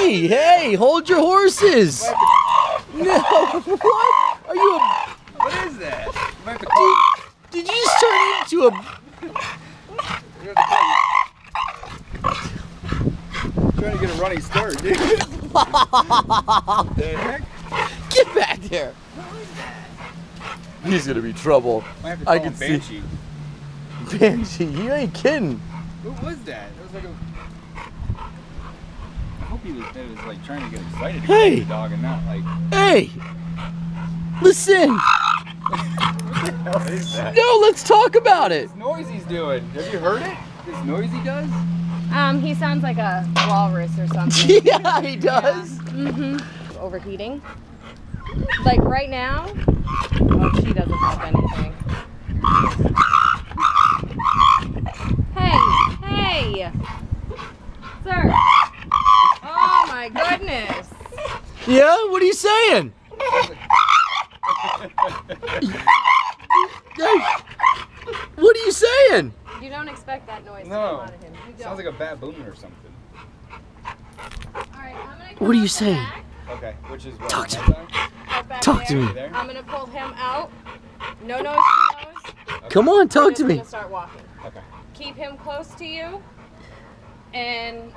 Hey, hold your horses. No, what? Are you a... What is that? You might have to call. Did you just turn into a... Trying to get a running start, dude. The heck? Get back there. He's gonna be trouble. Might have to call I can him Banshee. see. Banshee, you ain't kidding. What was that? It was like a... I hope he was like trying to get excited to Hey. get the dog and not like... Hey, listen. What is that? No, let's talk about it. This noise he's doing. Have you heard it? This noise he does? He sounds like a walrus or something. Yeah, he does. Overheating. Like right now. Oh, she doesn't have anything. Hey, sir. Oh my goodness. Yeah, what are you saying? Hey, what are you saying? You don't expect that noise to come No. out of him. You don't. Sounds like a baboon or something. All right, I'm gonna What are you come saying? back, Okay, which is what? Talk to that me. side? right back Talk to there. me. There? I'm gonna pull him out. No nose to nose. Come on, We're talk just to me. gonna start walking. Okay. Keep him close to you, and